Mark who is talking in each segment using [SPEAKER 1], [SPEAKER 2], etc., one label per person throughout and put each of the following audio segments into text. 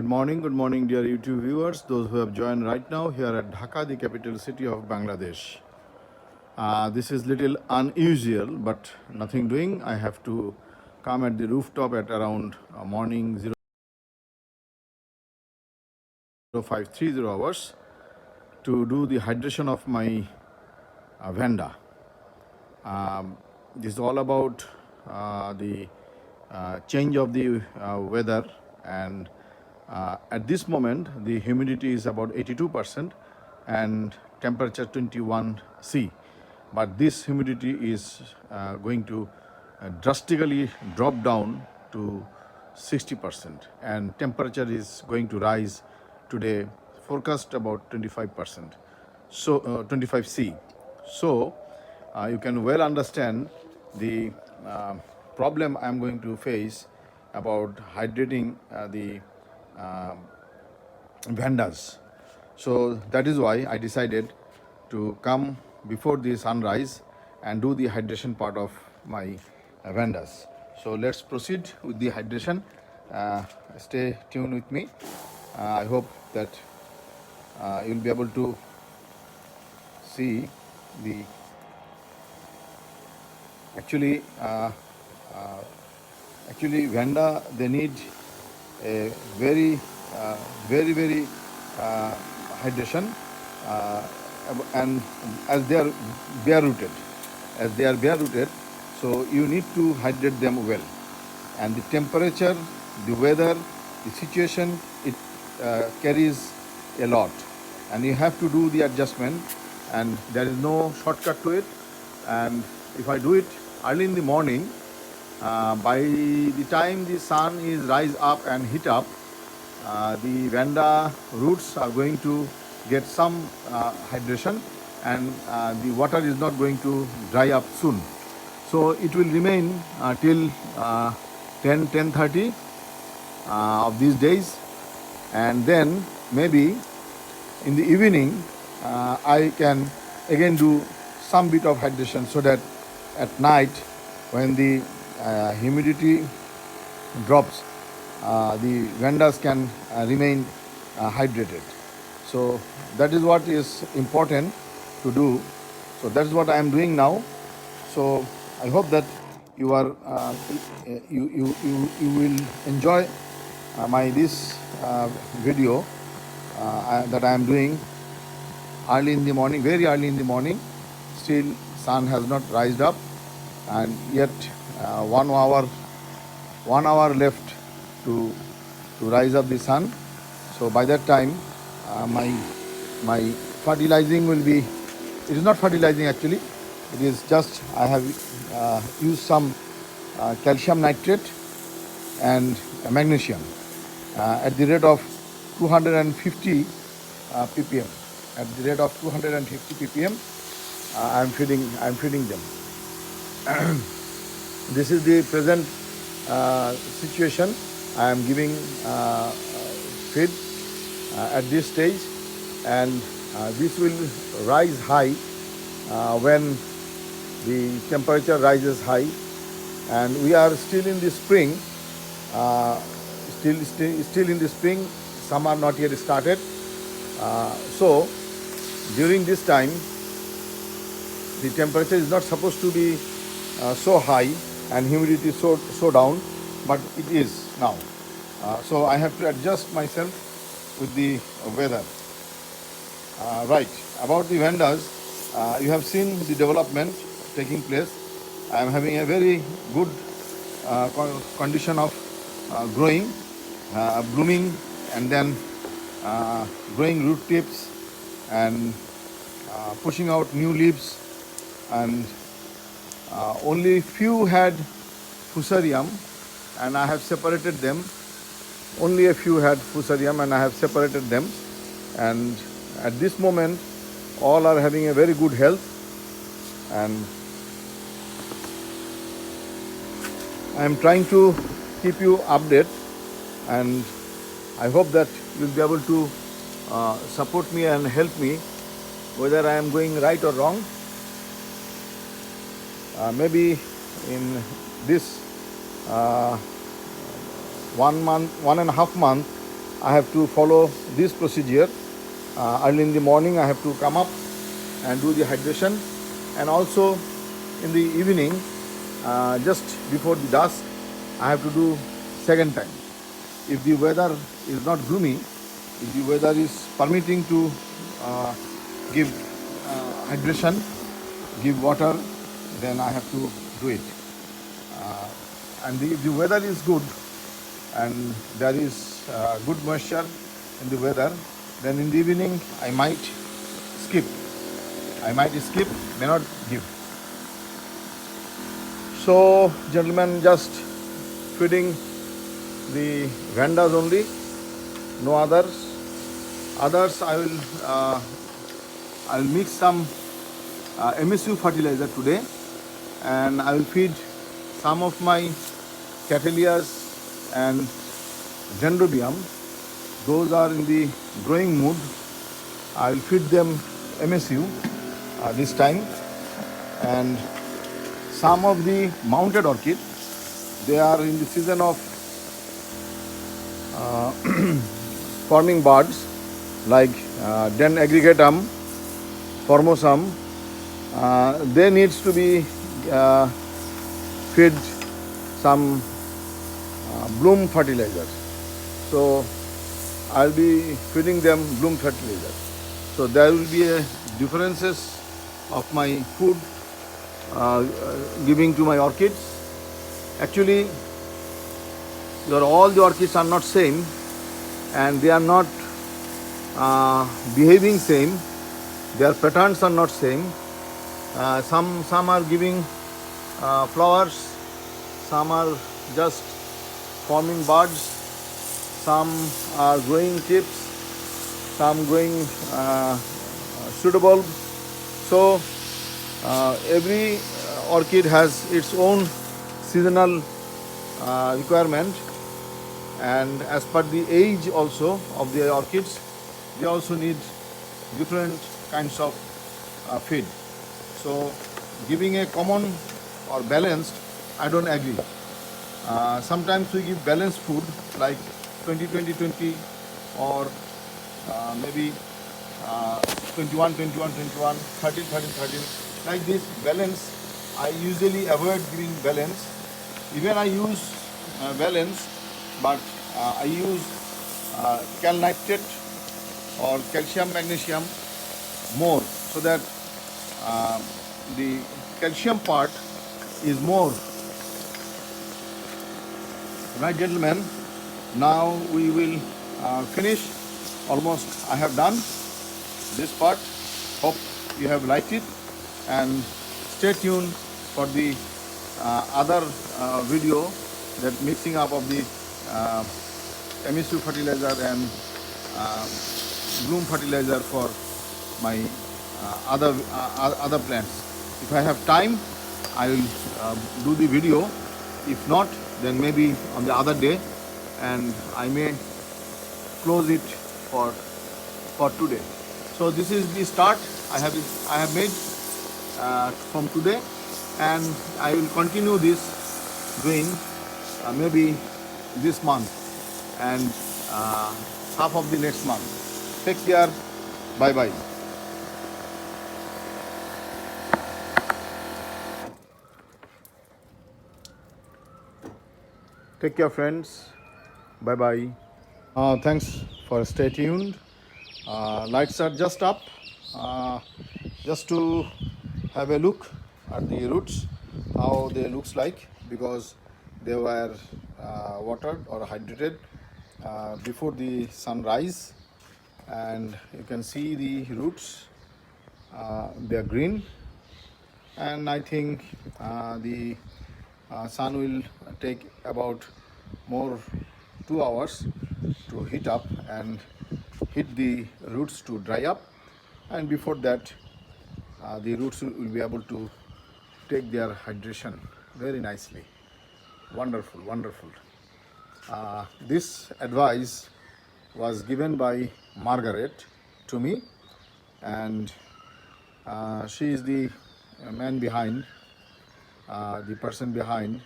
[SPEAKER 1] good morning, dear YouTube viewers, those who have joined right now here at Dhaka, the capital city of Bangladesh. This is little unusual, but nothing doing. I have to come at the rooftop at around morning 0530 hours to do the hydration of my vanda. This is all about the change of the weather, and at this moment the humidity is about 82% and temperature 21°C, but this humidity is going to drastically drop down to 60%, and temperature is going to rise today, forecast about 25%, so 25°C. So you can well understand the problem I am going to face about hydrating the vandas. So that is why I decided to come before the sunrise and do the hydration part of my vandas. So let's proceed with the hydration. Stay tuned with me. I hope that you'll be able to see the actually vanda, they need a very hydration, and as they are bare rooted, so you need to hydrate them well, and the temperature, the weather, the situation, it carries a lot, and you have to do the adjustment, and there is no shortcut to it. And if I do it early in the morning, by the time the sun is rise up and heat up, the vanda roots are going to get some hydration, and the water is not going to dry up soon. So it will remain till 10:30 of these days, and then maybe in the evening I can again do some bit of hydration, so that at night when the humidity drops, the vandas can remain hydrated. So that is what is important to do. So that is what I am doing now. So I hope that you are you will enjoy my this video that I am doing early in the morning, very early in the morning. Still sun has not rised up, and yet 1 hour left to rise up the sun. So by that time my fertilizing will be, it is not fertilizing actually, it is just I have used some calcium nitrate and magnesium at the rate of 250 ppm. At the rate of 250 ppm, I am feeding them. This is the present situation. I am giving feed at this stage, and this will rise high when the temperature rises high, and we are still in the spring. Still in the spring. Some are not yet started. So during this time, the temperature is not supposed to be so high and humidity so down, but it is now. So I have to adjust myself with the weather. Right, about the vandas, you have seen the development taking place. I am having a very good condition of growing, blooming, and then growing root tips, and pushing out new leaves, and only few had fusarium, and I have separated them. Only a few had fusarium, and I have separated them, and at this moment all are having a very good health, and I am trying to keep you updated, and I hope that you will be able to support me and help me whether I am going right or wrong. Maybe in this 1 month, 1.5 months, I have to follow this procedure. Early in the morning I have to come up and do the hydration, and also in the evening, just before the dusk, I have to do second time. If the weather is not gloomy, if the weather is permitting to give hydration, give water, then I have to do it. And if the weather is good and there is good moisture in the weather, then in the evening I might skip. May not give. So, gentlemen, just feeding the Vandas only, no others. Others I will mix some MSU fertilizer today, and I will feed some of my Cattleyas and Dendrobium. Those are in the growing mood. I will feed them MSU this time, and some of the mounted orchid, they are in the season of forming buds, like Den aggregatum, formosum. They needs to be fed some bloom fertilizer. So I'll be feeding them bloom fertilizer. So there will be a differences of my food giving to my orchids. Actually, all the orchids are not same, and they are not behaving same. Their patterns are not same. Some are giving flowers, some are just forming buds, some are growing tips, some growing pseudobulb. So every orchid has its own seasonal requirement, and as per the age also of the orchids, they also need different kinds of feed. So giving a common or balanced, I don't agree. Sometimes we give balanced food like 20-20-20, or maybe 21-21-21, 13-13-13. Like this balance, I usually avoid giving balance. Even I use balance, but I use cal nitrate or calcium magnesium more, so that the calcium part is more. Right, gentlemen, now we will finish. Almost I have done this part. Hope you have liked it, and stay tuned for the other video, that mixing up of the MSU fertilizer and bloom fertilizer for my other plants. If I have time, I will do the video. If not, then maybe on the other day, and I may close it for today. So this is the start I have made from today, and I will continue this doing maybe this month and half of the next month. Take care. Bye bye. Take care, friends. Bye bye. Thanks for stay tuned. Lights are just up, just to have a look at the roots, how they looks like, because they were watered or hydrated before the sunrise, and you can see the roots. They are green, and I think the sun will take about more 2 hours to heat up and hit the roots to dry up, and before that the roots will be able to take their hydration very nicely. Wonderful, wonderful. This advice was given by Margaret to me, and she is the man behind, the person behind,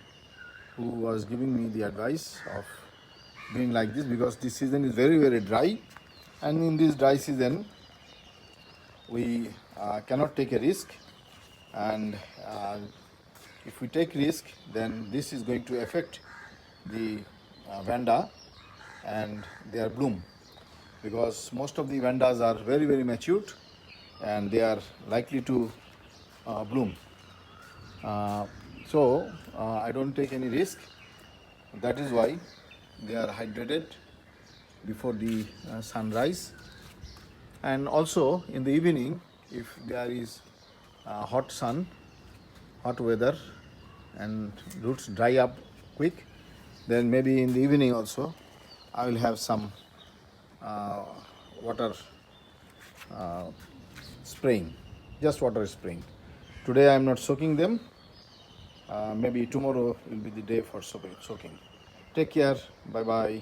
[SPEAKER 1] who was giving me the advice of doing like this because this season is very, very dry, and in this dry season we cannot take a risk, and if we take risk, then this is going to affect the vanda and their bloom, because most of the vandas are very, very matured and they are likely to bloom. So I don't take any risk. That is why they are hydrated before the sunrise, and also in the evening, if there is hot sun, hot weather, and roots dry up quick, then maybe in the evening also I will have some water spraying, just water spraying. Today I am not soaking them. Maybe tomorrow will be the day for soaking. Take care. Bye bye.